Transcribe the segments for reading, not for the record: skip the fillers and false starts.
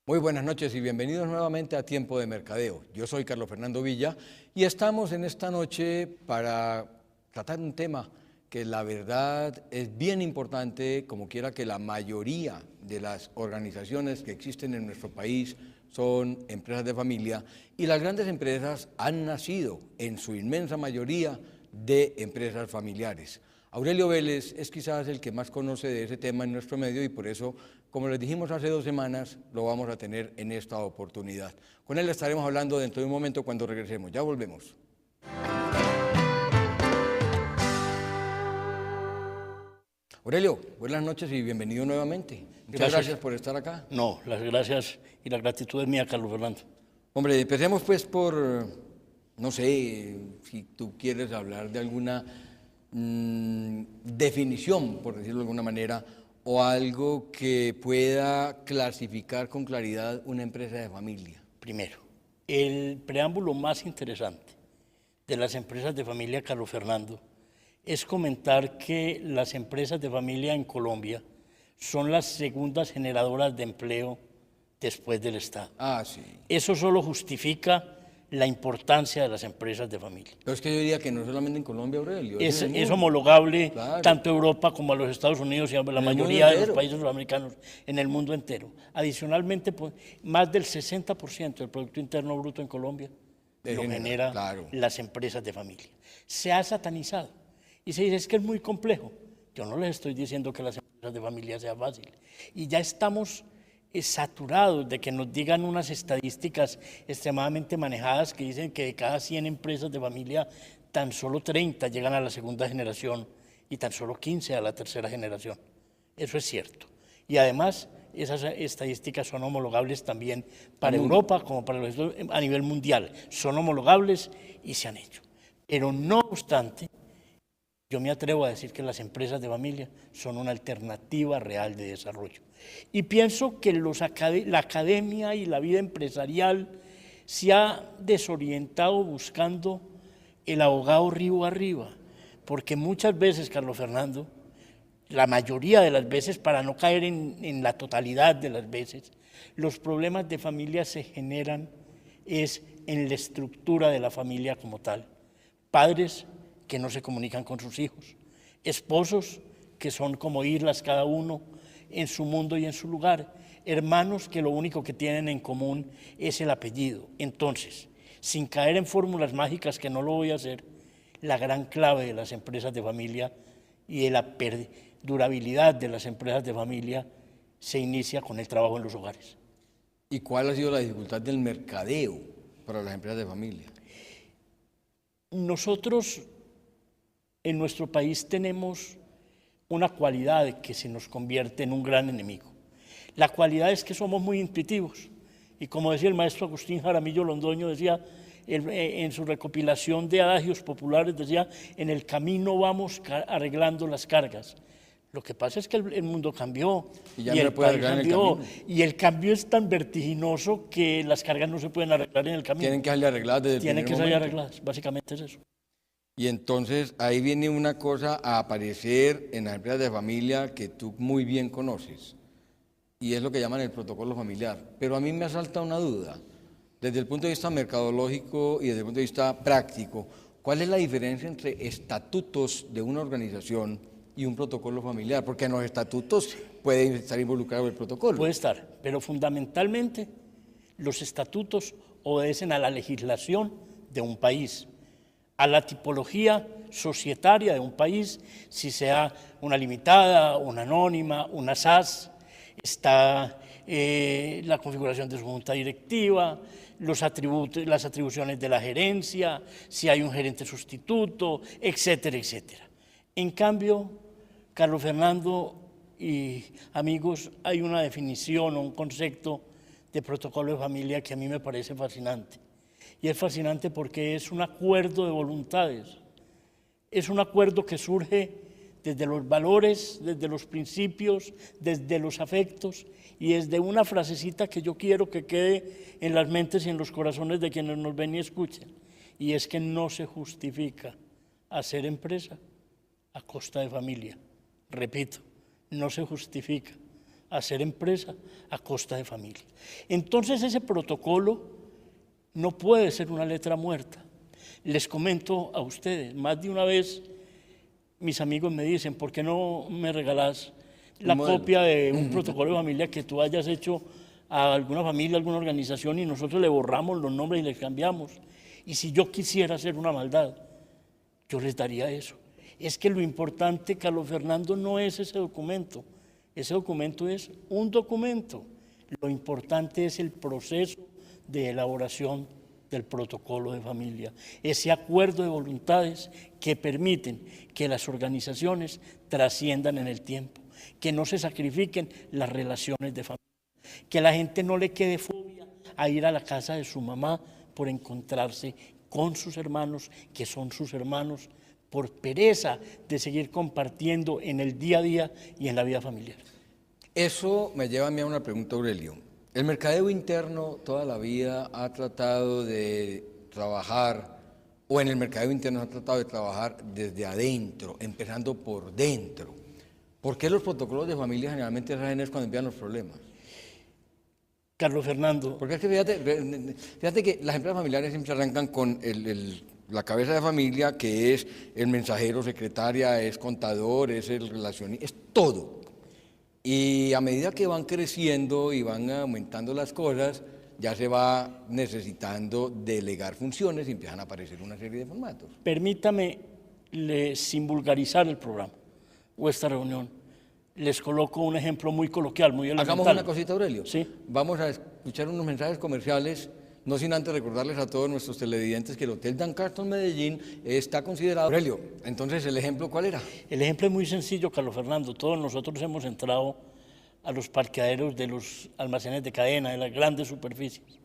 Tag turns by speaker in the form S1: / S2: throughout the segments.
S1: Muy buenas noches y bienvenidos nuevamente a Tiempo de Mercadeo. Yo soy Carlos Fernando Villa y estamos en esta noche para tratar un tema que la verdad es bien importante, como quiera que la mayoría de las organizaciones que existen en nuestro país son empresas de familia y las grandes empresas han nacido en su inmensa mayoría de empresas familiares. Aurelio Vélez es quizás el que más conoce de ese tema en nuestro medio y por eso, como les dijimos hace 2 semanas, lo vamos a tener en esta oportunidad. Con él estaremos hablando dentro de un momento cuando regresemos. Ya volvemos. Aurelio, buenas noches y bienvenido nuevamente. Muchas gracias por estar acá.
S2: No, las gracias y la gratitud es mía, Carlos Fernando.
S1: Hombre, empecemos pues por, no sé, si tú quieres hablar de alguna definición, por decirlo de alguna manera, o algo que pueda clasificar con claridad una empresa de familia.
S2: Primero, el preámbulo más interesante de las empresas de familia, Carlos Fernando, es comentar que las empresas de familia en Colombia son las segundas generadoras de empleo después del Estado.
S1: Ah, sí.
S2: Eso solo justifica la importancia de las empresas de familia.
S1: Pero es que yo diría que no solamente en Colombia, Aurelio.
S2: Es homologable
S1: Claro.
S2: tanto a Europa como a los Estados Unidos y a la mayoría de los países sudamericanos en el mundo entero. Adicionalmente, pues, más del 60% del Producto Interno Bruto en Colombia lo genera las empresas de familia. Se ha satanizado y se dice es que es muy complejo. Yo no les estoy diciendo que las empresas de familia sea fácil. Y ya estamos saturados de que nos digan unas estadísticas extremadamente manejadas que dicen que de cada 100 empresas de familia, tan solo 30 llegan a la segunda generación y tan solo 15 a la tercera generación. Eso es cierto. Y además, esas estadísticas son homologables también para Europa como para a nivel mundial. Son homologables y se han hecho. Pero no obstante, yo me atrevo a decir que las empresas de familia son una alternativa real de desarrollo. Y pienso que la academia y la vida empresarial se ha desorientado buscando el abogado río arriba, porque muchas veces, Carlos Fernando, la mayoría de las veces, para no caer en la totalidad de las veces, los problemas de familia se generan es en la estructura de la familia como tal. Padres que no se comunican con sus hijos, esposos que son como islas cada uno en su mundo y en su lugar, hermanos que lo único que tienen en común es el apellido. Entonces, sin caer en fórmulas mágicas, que no lo voy a hacer, la gran clave de las empresas de familia y de la durabilidad de las empresas de familia se inicia con el trabajo en los hogares.
S1: ¿Y cuál ha sido la dificultad del mercadeo para las empresas de familia?
S2: Nosotros en nuestro país tenemos una cualidad que se nos convierte en un gran enemigo. La cualidad es que somos muy intuitivos. Y como decía el maestro Agustín Jaramillo Londoño, decía en su recopilación de adagios populares, decía, en el camino vamos arreglando las cargas. Lo que pasa es que el mundo cambió
S1: y el país cambió,
S2: y el cambio es tan vertiginoso que las cargas no se pueden arreglar en el camino.
S1: Tienen que salir arregladas desde el primer momento.
S2: Tienen que salir arregladas, básicamente es eso.
S1: Y entonces ahí viene una cosa a aparecer en las empresas de familia que tú muy bien conoces, y es lo que llaman el protocolo familiar. Pero a mí me asalta una duda, desde el punto de vista mercadológico y desde el punto de vista práctico, ¿cuál es la diferencia entre estatutos de una organización y un protocolo familiar? Porque en los estatutos puede estar involucrado el protocolo.
S2: Puede estar, pero fundamentalmente los estatutos obedecen a la legislación de un país, a la tipología societaria de un país, si sea una limitada, una anónima, una SAS, está la configuración de su junta directiva, las atribuciones de la gerencia, si hay un gerente sustituto, etcétera, etcétera. En cambio, Carlos Fernando y amigos, hay una definición o un concepto de protocolo de familia que a mí me parece fascinante. Y es fascinante porque es un acuerdo de voluntades, es un acuerdo que surge desde los valores, desde los principios, desde los afectos y desde una frasecita que yo quiero que quede en las mentes y en los corazones de quienes nos ven y escuchan, y es que no se justifica hacer empresa a costa de familia. Repito, no se justifica hacer empresa a costa de familia. Entonces ese protocolo no puede ser una letra muerta. Les comento a ustedes, más de una vez mis amigos me dicen, ¿por qué no me regalás la copia de un protocolo de familia que tú hayas hecho a alguna familia, alguna organización, y nosotros le borramos los nombres y les cambiamos? Y si yo quisiera hacer una maldad, yo les daría eso. Es que lo importante, Carlos Fernando, no es ese documento. Ese documento es un documento. Lo importante es el proceso de elaboración del protocolo de familia, ese acuerdo de voluntades que permiten que las organizaciones trasciendan en el tiempo, que no se sacrifiquen las relaciones de familia, que a la gente no le quede fobia a ir a la casa de su mamá por encontrarse con sus hermanos, que son sus hermanos, por pereza de seguir compartiendo en el día a día y en la vida familiar.
S1: Eso me lleva a mí a una pregunta, Aurelio. El mercadeo interno toda la vida ha tratado de trabajar, o en el mercadeo interno ha tratado de trabajar desde adentro, empezando por dentro. ¿Por qué los protocolos de familia generalmente es cuando empiezan los problemas?
S2: Carlos Fernando.
S1: Porque es que fíjate que las empresas familiares siempre arrancan con la cabeza de familia, que es el mensajero, secretaria, es contador, es el relacionista, es todo. Y a medida que van creciendo y van aumentando las cosas, ya se va necesitando delegar funciones y empiezan a aparecer una serie de formatos.
S2: Permítame sin vulgarizar el programa o esta reunión. Les coloco un ejemplo muy coloquial, muy elemental.
S1: Hagamos una cosita, Aurelio.
S2: Sí.
S1: Vamos a escuchar unos mensajes comerciales, no sin antes recordarles a todos nuestros televidentes que el Hotel Dan Carton Medellín está considerado. Aurelio, entonces, ¿el ejemplo cuál era?
S2: El ejemplo es muy sencillo, Carlos Fernando. Todos nosotros hemos entrado a los parqueaderos de los almacenes de cadena, de las grandes superficies.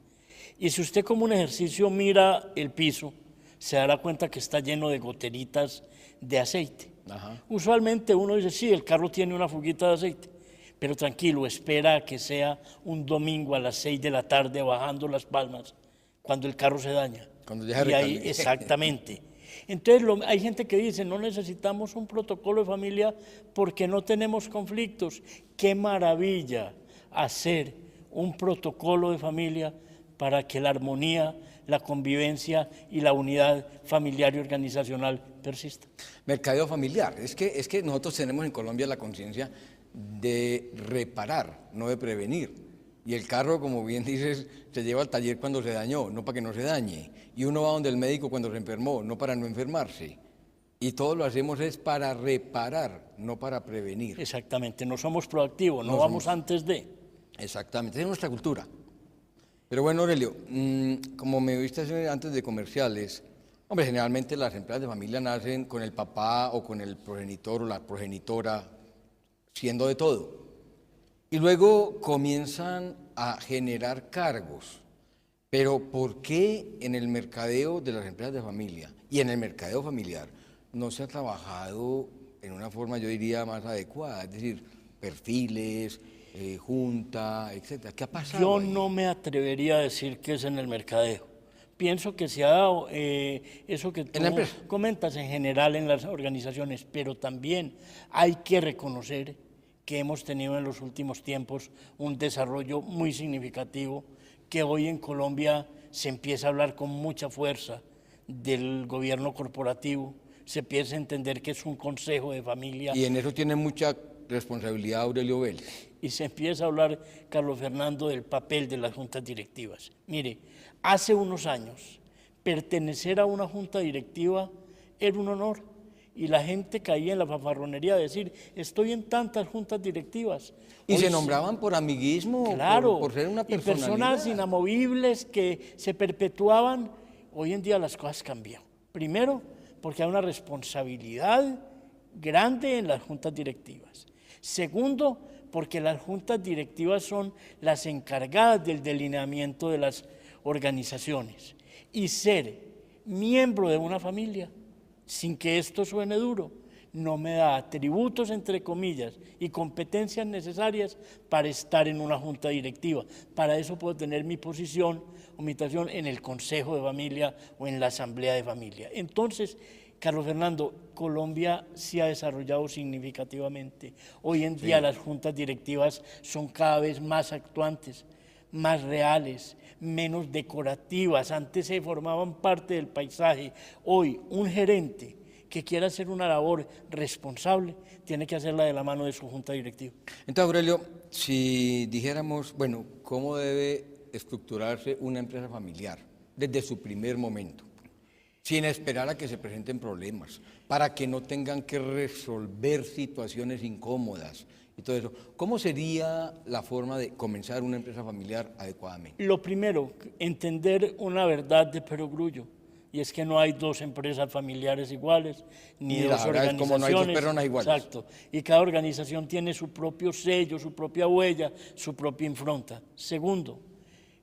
S2: Y si usted como un ejercicio mira el piso, se dará cuenta que está lleno de goteritas de aceite. Ajá. Usualmente uno dice, sí, el carro tiene una fuguita de aceite, pero tranquilo, espera a que sea un domingo a las 6 de la tarde bajando Las Palmas, cuando el carro se daña.
S1: Cuando ya
S2: y ahí, exactamente. Entonces hay gente que dice, no necesitamos un protocolo de familia porque no tenemos conflictos. ¡Qué maravilla hacer un protocolo de familia para que la armonía, la convivencia y la unidad familiar y organizacional persista?
S1: Mercadeo familiar. Es que nosotros tenemos en Colombia la conciencia de reparar, no de prevenir. Y el carro, como bien dices, se lleva al taller cuando se dañó, no para que no se dañe. Y uno va donde el médico cuando se enfermó, no para no enfermarse. Y todo lo hacemos es para reparar, no para prevenir.
S2: Exactamente, no somos proactivos, no vamos antes de.
S1: Exactamente, es nuestra cultura. Pero bueno, Aurelio, como me viste antes de comerciales, hombre, generalmente las empresas de familia nacen con el papá o con el progenitor o la progenitora siendo de todo. Y luego comienzan a generar cargos. Pero ¿por qué en el mercadeo de las empresas de familia y en el mercadeo familiar no se ha trabajado en una forma, yo diría, más adecuada? Es decir, perfiles, junta, etcétera. ¿Qué ha pasado?
S2: Yo no me atrevería a decir que es en el mercadeo. Pienso que se ha dado eso que tú comentas en general en las organizaciones, pero también hay que reconocer que hemos tenido en los últimos tiempos un desarrollo muy significativo, que hoy en Colombia se empieza a hablar con mucha fuerza del gobierno corporativo, se empieza a entender que es un consejo de familia.
S1: Y en eso tiene mucha responsabilidad Aurelio Vélez.
S2: Y se empieza a hablar, Carlos Fernando, del papel de las juntas directivas. Mire, hace unos años, pertenecer a una junta directiva era un honor. Y la gente caía en la fanfarronería de decir, estoy en tantas juntas directivas.
S1: Y hoy se nombraban por amiguismo,
S2: claro,
S1: por ser una personalidad.
S2: Y personas inamovibles que se perpetuaban. Hoy en día las cosas cambian. Primero, porque hay una responsabilidad grande en las juntas directivas. Segundo, porque las juntas directivas son las encargadas del delineamiento de las organizaciones. Y ser miembro de una familia, sin que esto suene duro, no me da atributos, entre comillas, y competencias necesarias para estar en una junta directiva. Para eso puedo tener mi posición o mi situación en el consejo de familia o en la asamblea de familia. Entonces, Carlos Fernando, Colombia se ha desarrollado significativamente. Hoy en día las juntas directivas son cada vez más actuantes, más reales, menos decorativas. Antes se formaban parte del paisaje. Hoy un gerente que quiera hacer una labor responsable tiene que hacerla de la mano de su junta directiva.
S1: Entonces, Aurelio, si dijéramos, bueno, ¿cómo debe estructurarse una empresa familiar desde su primer momento? Sin esperar a que se presenten problemas, para que no tengan que resolver situaciones incómodas y todo eso. ¿Cómo sería la forma de comenzar una empresa familiar adecuadamente?
S2: Lo primero, entender una verdad de perogrullo, y es que no hay dos empresas familiares iguales, ni dos organizaciones.
S1: Como no hay dos personas iguales.
S2: Exacto, y cada organización tiene su propio sello, su propia huella, su propia impronta. Segundo,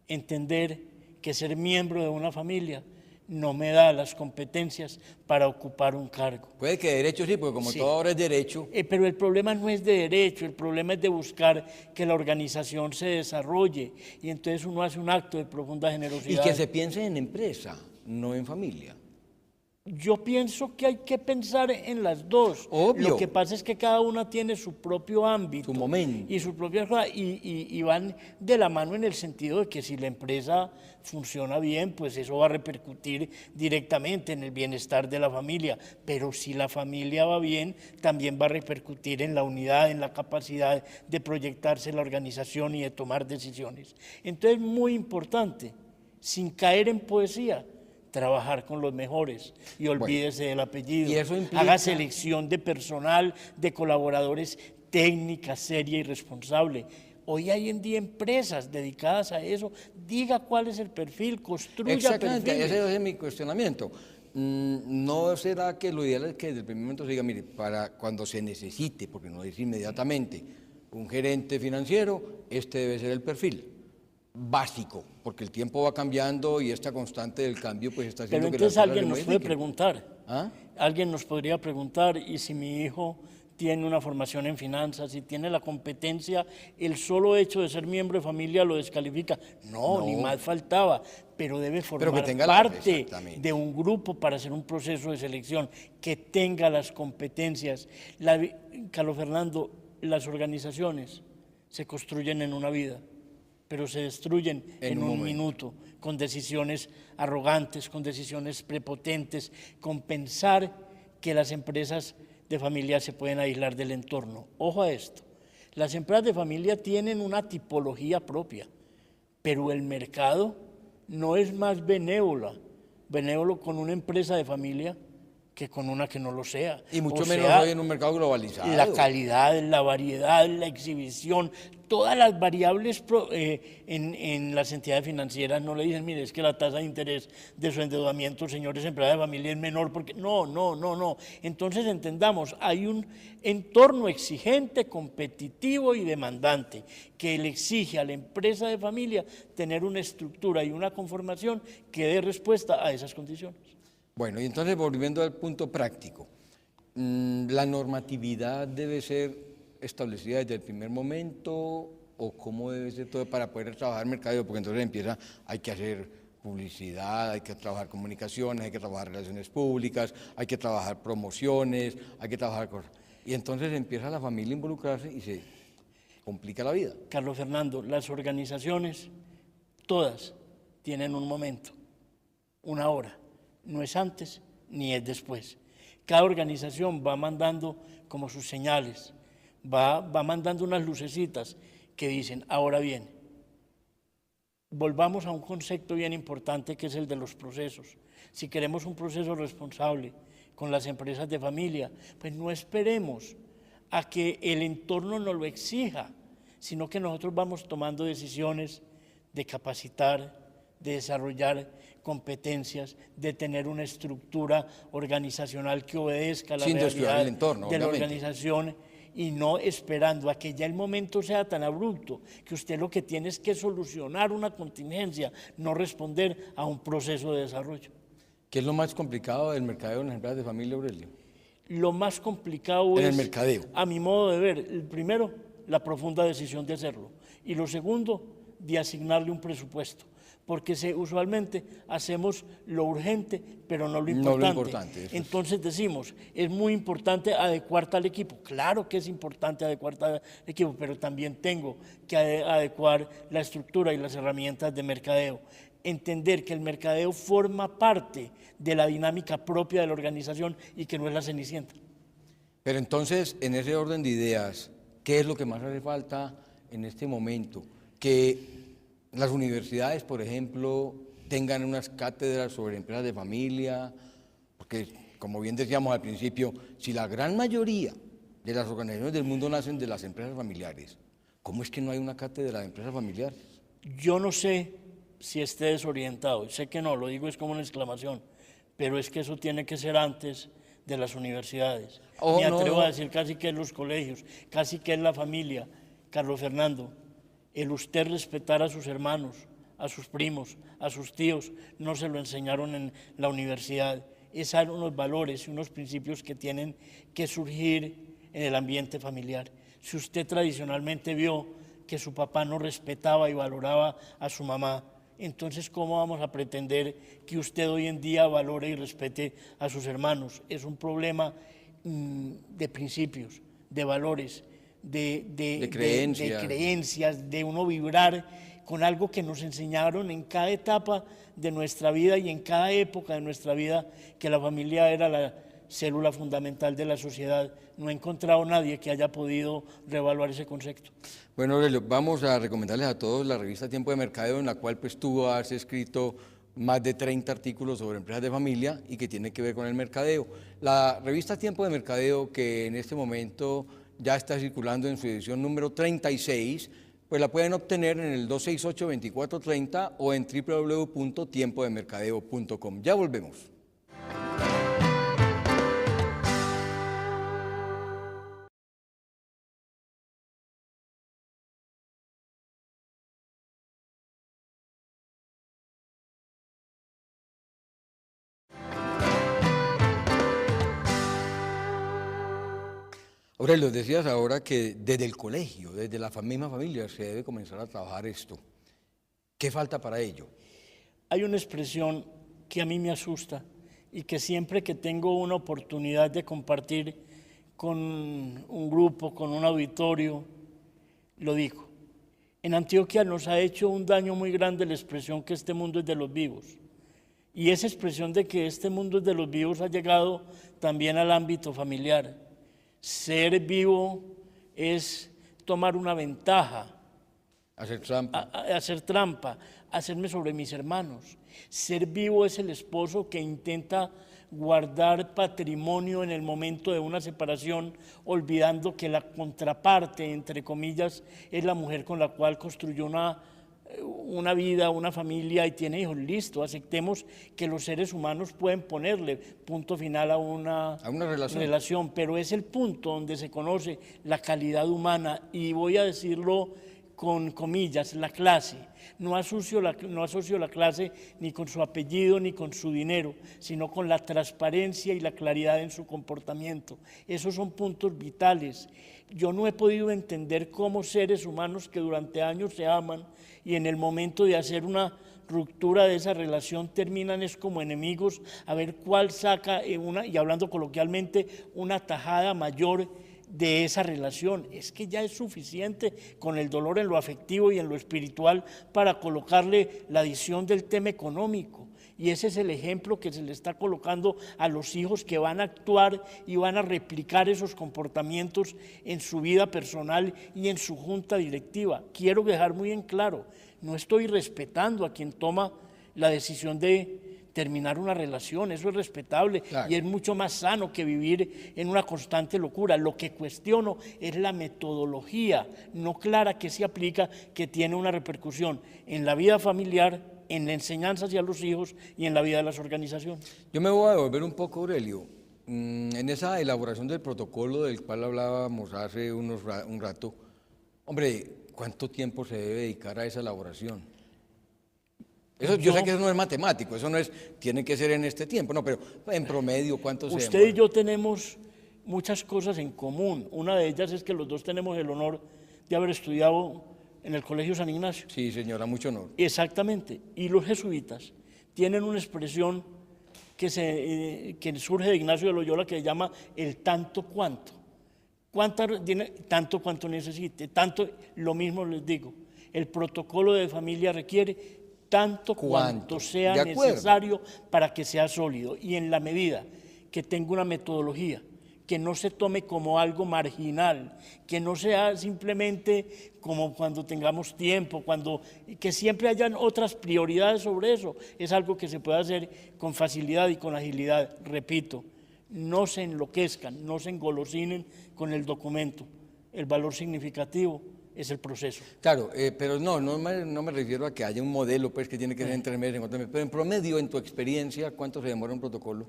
S2: entender que ser miembro de una familia no me da las competencias para ocupar un cargo.
S1: Puede que derecho sí, porque como todo ahora es derecho.
S2: Pero el problema no es de derecho, el problema es de buscar que la organización se desarrolle, y entonces uno hace un acto de profunda generosidad.
S1: Y que se piense en empresa, no en familia.
S2: Yo pienso que hay que pensar en las dos.
S1: Obvio.
S2: Lo que pasa es que cada una tiene su propio ámbito.
S1: Su momento.
S2: Y su propia cosa, y van de la mano en el sentido de que si la empresa funciona bien, pues eso va a repercutir directamente en el bienestar de la familia. Pero si la familia va bien, también va a repercutir en la unidad, en la capacidad de proyectarse la organización y de tomar decisiones. Entonces, muy importante, sin caer en poesía, trabajar con los mejores y olvídese del apellido.
S1: Y eso implica...
S2: Haga selección de personal, de colaboradores, técnica, seria y responsable. Hoy hay en día empresas dedicadas a eso. Diga cuál es el perfil, construya
S1: Exactamente,
S2: perfiles.
S1: ese es mi cuestionamiento. ¿No será que lo ideal es que desde el primer momento se diga, mire, para cuando se necesite, porque no es inmediatamente, un gerente financiero, este debe ser el perfil básico, porque el tiempo va cambiando y esta constante del cambio pues está haciendo
S2: que las cosas se modifiquen? Pero entonces alguien nos puede preguntar, alguien nos podría preguntar, y si mi hijo tiene una formación en finanzas y tiene la competencia, el solo hecho de ser miembro de familia lo descalifica. No, ni más faltaba, pero debe formar parte de un grupo para hacer un proceso de selección que tenga las competencias. Carlos Fernando, las organizaciones se construyen en una vida, pero se destruyen en un minuto, con decisiones arrogantes, con decisiones prepotentes, con pensar que las empresas de familia se pueden aislar del entorno. Ojo a esto, las empresas de familia tienen una tipología propia, pero el mercado no es más benévolo con una empresa de familia que con una que no lo sea.
S1: Y mucho menos hoy en un mercado globalizado.
S2: La calidad, la variedad, la exhibición, todas las variables en las entidades financieras no le dicen, mire, es que la tasa de interés de su endeudamiento, señores empleados de familia, es menor, porque no. Entonces entendamos, hay un entorno exigente, competitivo y demandante que le exige a la empresa de familia tener una estructura y una conformación que dé respuesta a esas condiciones.
S1: Bueno, y entonces volviendo al punto práctico, ¿la normatividad debe ser establecida desde el primer momento o cómo debe ser todo para poder trabajar mercadeo? Porque entonces hay que hacer publicidad, hay que trabajar comunicaciones, hay que trabajar relaciones públicas, hay que trabajar promociones, hay que trabajar cosas. Y entonces empieza la familia a involucrarse y se complica la vida.
S2: Carlos Fernando, las organizaciones, todas, tienen un momento, una hora. No es antes ni es después. Cada organización va mandando como sus señales, va mandando unas lucecitas que dicen, ahora bien, volvamos a un concepto bien importante que es el de los procesos. Si queremos un proceso responsable con las empresas de familia, pues no esperemos a que el entorno nos lo exija, sino que nosotros vamos tomando decisiones de capacitar, de desarrollar competencias, de tener una estructura organizacional que obedezca a la realidad
S1: el entorno,
S2: de la organización, y no esperando a que ya el momento sea tan abrupto que usted lo que tiene es que solucionar una contingencia, no responder a un proceso de desarrollo.
S1: ¿Qué es lo más complicado del mercadeo en las empresas de familia, Aurelio?
S2: Lo más complicado es,
S1: el mercadeo,
S2: a mi modo de ver, el primero, la profunda decisión de hacerlo, y lo segundo, de asignarle un presupuesto, porque usualmente hacemos lo urgente, pero no lo importante. Entonces decimos, es muy importante adecuar tal equipo. Claro que es importante adecuar tal equipo, pero también tengo que adecuar la estructura y las herramientas de mercadeo. Entender que el mercadeo forma parte de la dinámica propia de la organización y que no es la cenicienta.
S1: Pero entonces, en ese orden de ideas, ¿qué es lo que más hace falta en este momento? Que las universidades, por ejemplo, tengan unas cátedras sobre empresas de familia, porque, como bien decíamos al principio, si la gran mayoría de las organizaciones del mundo nacen de las empresas familiares, ¿cómo es que no hay una cátedra de empresas familiares?
S2: Yo no sé si esté desorientado, sé que no, lo digo es como una exclamación, pero es que eso tiene que ser antes de las universidades. Me atrevo a decir casi que es los colegios, casi que es la familia. Carlos Fernando, el usted respetar a sus hermanos, a sus primos, a sus tíos, no se lo enseñaron en la universidad. Esos son unos valores y unos principios que tienen que surgir en el ambiente familiar. Si usted tradicionalmente vio que su papá no respetaba y valoraba a su mamá, entonces ¿cómo vamos a pretender que usted hoy en día valore y respete a sus hermanos? Es un problema de principios, de valores, de creencias, de uno vibrar con algo que nos enseñaron en cada etapa de nuestra vida y en cada época de nuestra vida, que la familia era la célula fundamental de la sociedad. No he encontrado a nadie que haya podido reevaluar ese concepto.
S1: Bueno, Aurelio, vamos a recomendarles a todos la revista Tiempo de Mercadeo, en la cual pues tú has escrito más de 30 artículos sobre empresas de familia y que tiene que ver con el mercadeo. La revista Tiempo de Mercadeo, que en este momento ya está circulando en su edición número 36, pues la pueden obtener en el 268-2430 o en www.tiempodemercadeo.com. Ya volvemos. Aurelio, decías ahora que desde el colegio, desde la misma familia, se debe comenzar a trabajar esto. ¿Qué falta para ello?
S2: Hay una expresión que a mí me asusta y que siempre que tengo una oportunidad de compartir con un grupo, con un auditorio, lo digo. En Antioquia nos ha hecho un daño muy grande la expresión que este mundo es de los vivos. Y esa expresión de que este mundo es de los vivos ha llegado también al ámbito familiar. Ser vivo es tomar una ventaja,
S1: hacer trampa,
S2: hacerme sobre mis hermanos. Ser vivo es el esposo que intenta guardar patrimonio en el momento de una separación, olvidando que la contraparte, entre comillas, es la mujer con la cual construyó una vida, una familia y tiene hijos. Listo, aceptemos que los seres humanos pueden ponerle punto final a una relación, pero es el punto donde se conoce la calidad humana, y voy a decirlo con comillas, la clase. No asocio la clase ni con su apellido ni con su dinero, sino con la transparencia y la claridad en su comportamiento. Esos son puntos vitales. Yo no he podido entender cómo seres humanos que durante años se aman y en el momento de hacer una ruptura de esa relación terminan es como enemigos, a ver cuál saca y hablando coloquialmente, una tajada mayor de esa relación. Es que ya es suficiente con el dolor en lo afectivo y en lo espiritual para colocarle la adición del tema económico. Y ese es el ejemplo que se le está colocando a los hijos que van a actuar y van a replicar esos comportamientos en su vida personal y en su junta directiva. Quiero dejar muy en claro, no estoy respetando a quien toma la decisión de terminar una relación, eso es respetable, claro, y es mucho más sano que vivir en una constante locura. Lo que cuestiono es la metodología no clara que se aplica, que tiene una repercusión en la vida familiar, en la enseñanza hacia los hijos y en la vida de las organizaciones.
S1: Yo me voy a devolver un poco, Aurelio, en esa elaboración del protocolo del cual hablábamos hace un rato. Hombre, ¿cuánto tiempo se debe dedicar a esa elaboración? Eso, yo sé que eso no es matemático, eso no es, tiene que ser en este tiempo, no, pero en promedio, ¿cuánto se demora?
S2: Usted y yo tenemos muchas cosas en común. Una de ellas es que los dos tenemos el honor de haber estudiado en el Colegio San Ignacio.
S1: Sí, señora, mucho honor.
S2: Exactamente. Y los jesuitas tienen una expresión que surge de Ignacio de Loyola que se llama el tanto cuanto. Tanto cuanto necesite, tanto, lo mismo les digo. El protocolo de familia requiere tanto cuanto sea necesario para que sea sólido. Y en la medida que tenga una metodología, que no se tome como algo marginal, que no sea simplemente como cuando tengamos tiempo, que siempre hayan otras prioridades sobre eso. Es algo que se puede hacer con facilidad y con agilidad. Repito, no se enloquezcan, no se engolosinen con el documento. El valor significativo es el proceso.
S1: Claro, pero no me refiero a que haya un modelo pues, que tiene que ser en 3 meses, en 4 meses, pero en promedio, en tu experiencia, ¿cuánto se demora un protocolo?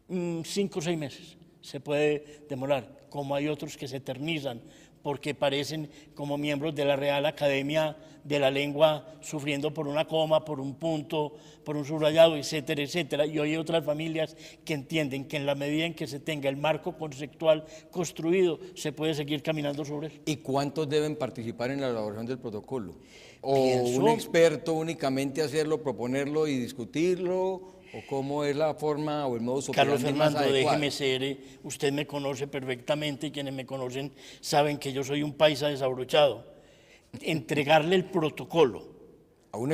S2: 5 o 6 meses se puede demorar, como hay otros que se eternizan porque parecen como miembros de la Real Academia de la Lengua sufriendo por una coma, por un punto, por un subrayado, etcétera, etcétera. Y hoy hay otras familias que entienden que en la medida en que se tenga el marco conceptual construido, se puede seguir caminando sobre él.
S1: ¿Y cuántos deben participar en la elaboración del protocolo? ¿O un experto únicamente hacerlo, proponerlo y discutirlo? ¿O cómo es la forma o el modo
S2: Carlos Fernando, déjeme ser, usted me conoce perfectamente y quienes me conocen saben que yo soy un paisa desabrochado. Entregarle el protocolo a un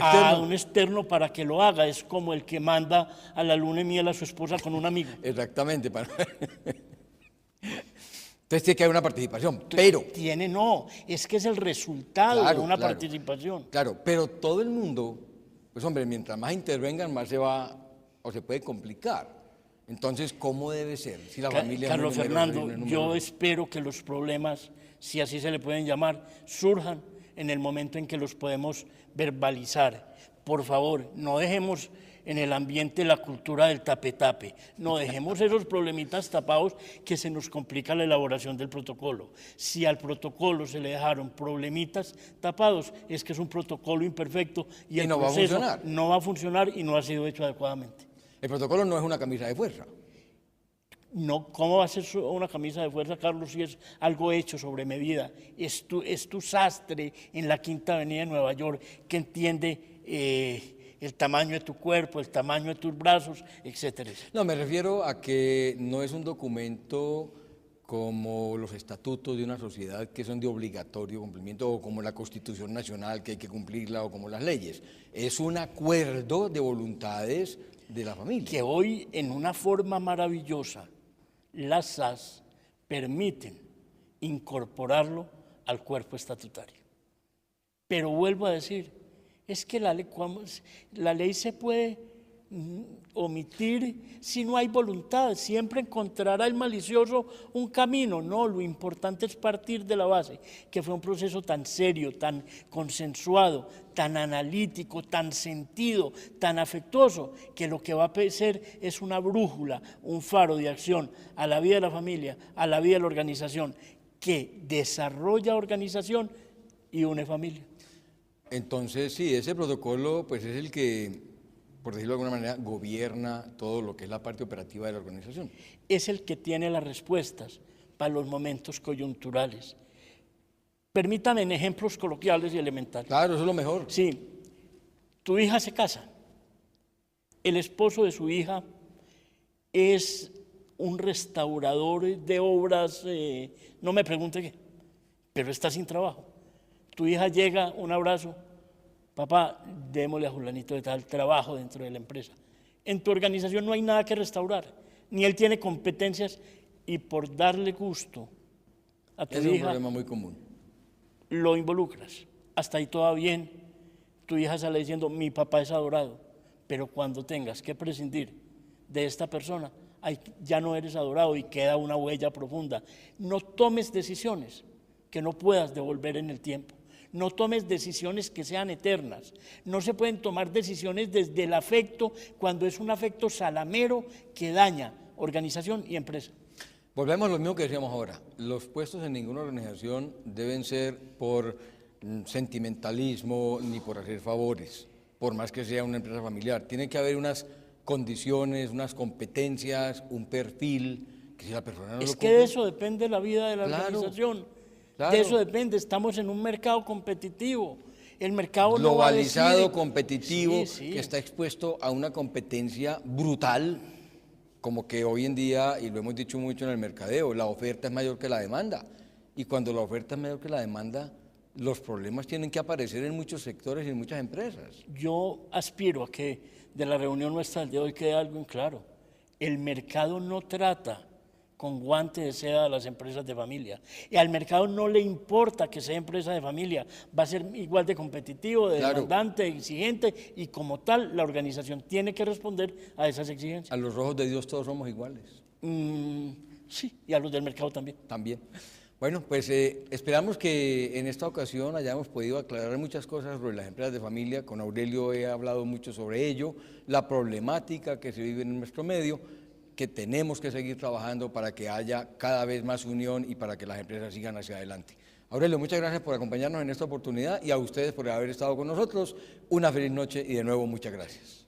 S2: externo para que lo haga es como el que manda a la luna de miel a su esposa con un amigo.
S1: Exactamente. Entonces tiene que haber una participación, pero...
S2: es que es el resultado de una participación.
S1: Claro, pero todo el mundo, pues hombre, mientras más intervengan, más se va... o se puede complicar. Entonces, ¿cómo debe ser? Si la familia
S2: Carlos Fernando, yo espero que los problemas, si así se le pueden llamar, surjan en el momento en que los podemos verbalizar. Por favor, no dejemos en el ambiente la cultura del tape-tape, no dejemos esos problemitas tapados que se nos complica la elaboración del protocolo. Si al protocolo se le dejaron problemitas tapados, es que es un protocolo imperfecto y el proceso no va a funcionar y no ha sido hecho adecuadamente.
S1: El protocolo no es una camisa de fuerza.
S2: No, ¿cómo va a ser una camisa de fuerza, Carlos, si es algo hecho sobre medida? Es tu sastre en la Quinta Avenida de Nueva York que entiende el tamaño de tu cuerpo, el tamaño de tus brazos, etcétera, etcétera.
S1: No, me refiero a que no es un documento como los estatutos de una sociedad que son de obligatorio cumplimiento, o como la Constitución Nacional que hay que cumplirla, o como las leyes. Es un acuerdo de voluntades de la familia.
S2: Que hoy, en una forma maravillosa, las SAS permiten incorporarlo al cuerpo estatutario. Pero vuelvo a decir, es que la ley se puede omitir si no hay voluntad. Siempre encontrará el malicioso un camino. No, lo importante es partir de la base, que fue un proceso tan serio, tan consensuado, tan analítico, tan sentido, tan afectuoso, que lo que va a ser es una brújula, un faro de acción a la vida de la familia, a la vida de la organización, que desarrolla organización y une familia.
S1: Entonces, sí, ese protocolo pues es el que, por decirlo de alguna manera, gobierna todo lo que es la parte operativa de la organización.
S2: Es el que tiene las respuestas para los momentos coyunturales. Permítame en ejemplos coloquiales y elementales.
S1: Claro, eso es lo mejor.
S2: Sí, tu hija se casa. El esposo de su hija es un restaurador de obras, no me pregunte qué, pero está sin trabajo. Tu hija llega, un abrazo, papá, démosle a Julanito de tal trabajo dentro de la empresa. En tu organización no hay nada que restaurar, ni él tiene competencias, y por darle gusto a tu hija...
S1: Es un problema muy común.
S2: Lo involucras. Hasta ahí todo bien, tu hija sale diciendo, mi papá es adorado, pero cuando tengas que prescindir de esta persona, ya no eres adorado y queda una huella profunda. No tomes decisiones que no puedas devolver en el tiempo. No tomes decisiones que sean eternas. No se pueden tomar decisiones desde el afecto cuando es un afecto salamero que daña organización y empresa.
S1: Volvemos a lo mismo que decíamos ahora. Los puestos en ninguna organización deben ser por sentimentalismo ni por hacer favores, por más que sea una empresa familiar. Tiene que haber unas condiciones, unas competencias, un perfil, que si la persona no
S2: es que de eso depende la vida de la organización.
S1: Claro.
S2: De eso depende, estamos en un mercado competitivo. El mercado
S1: globalizado,
S2: no va a
S1: competitivo, que está expuesto a una competencia brutal, como que hoy en día, y lo hemos dicho mucho en el mercadeo, la oferta es mayor que la demanda. Y cuando la oferta es mayor que la demanda, los problemas tienen que aparecer en muchos sectores y en muchas empresas.
S2: Yo aspiro a que de la reunión nuestra del día de hoy quede algo en claro. El mercado no trata con guante de seda a las empresas de familia. Y al mercado no le importa que sea empresa de familia, va a ser igual de competitivo, de demandante, exigente, y como tal la organización tiene que responder a esas exigencias.
S1: A los ojos de Dios todos somos iguales.
S2: Sí, y a los del mercado también.
S1: También. Bueno, pues esperamos que en esta ocasión hayamos podido aclarar muchas cosas sobre las empresas de familia. Con Aurelio he hablado mucho sobre ello, la problemática que se vive en nuestro medio, que tenemos que seguir trabajando para que haya cada vez más unión y para que las empresas sigan hacia adelante. Aurelio, muchas gracias por acompañarnos en esta oportunidad y a ustedes por haber estado con nosotros. Una feliz noche y de nuevo muchas gracias.